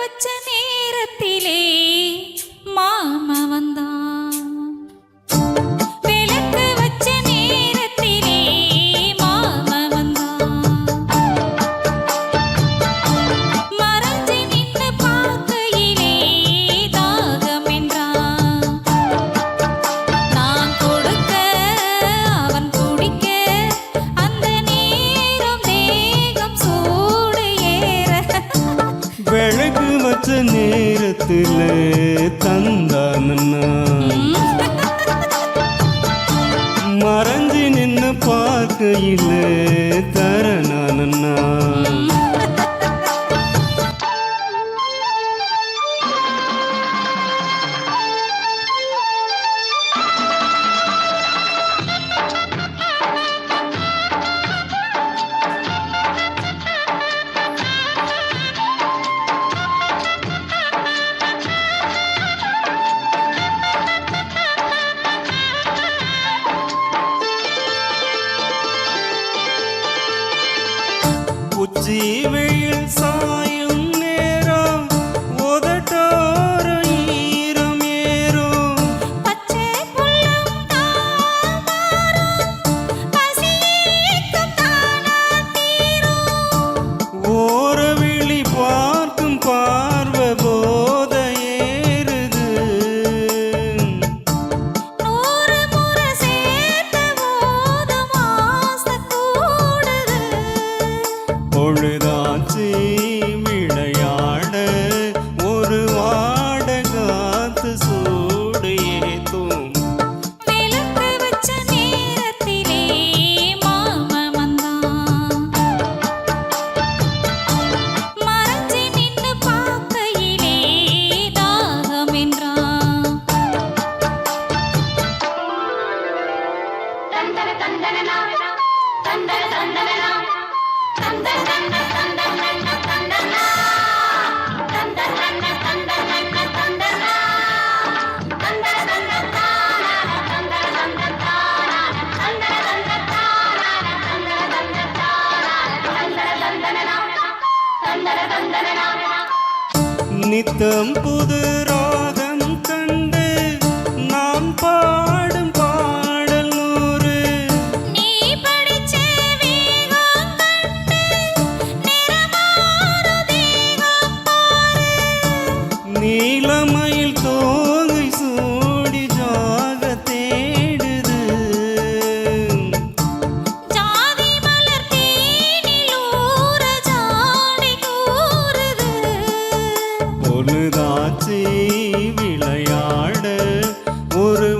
வச்ச நேரத்திலே மாமா வந்தான். விளக்கு வச்ச நேரத்திலே மாமா வந்தான். மறைஞ்சு நின்னு பார்க்கையிலே தாகம் என்றான். நான் கொடுக்க அவன் குடிக்க அந்த நேரம் தேகம் சூடு ஏற. விளக்கு வச்ச நேரத்துல தந்தானண்ணா, மறைஞ்சு நின்னு பார்க்கையில தரணானண்ணா. உச்சி வெயில் சாயும் நேரம் உதட்டோர ஈரம் ஏறும். பச்சை புல்லும் தாமரம் பசியேக்கும் தானா தீரும். ஓர விழி பார்க்கும் பார்வை போத ஏறுது. 100 முறை சேர்த்த போதும் ஆசை கூடுது. பொழுதாச்சு விளையாட ஒரு வாட காத்து சூடு ஏத்தும். விளக்கு வச்ச நேரத்திலே மாமா வந்தான். மறைஞ்சு நின்னு பார்க்கையிலே தாகம் என்றான். நித்தம் புது ராகம் கண்டு நாம் பாடும் பாடல் நூறு. நீ படிச்ச வேகம் கண்டு நிறமாறு தேகம் பாரு. நீலமயில் தோகை சூடி ஜாக தேடுது. ஜாதி மலர் தேனில் ஊற ஜாடை கூறுது. பொழுதாச்சு விளையாட ஒரு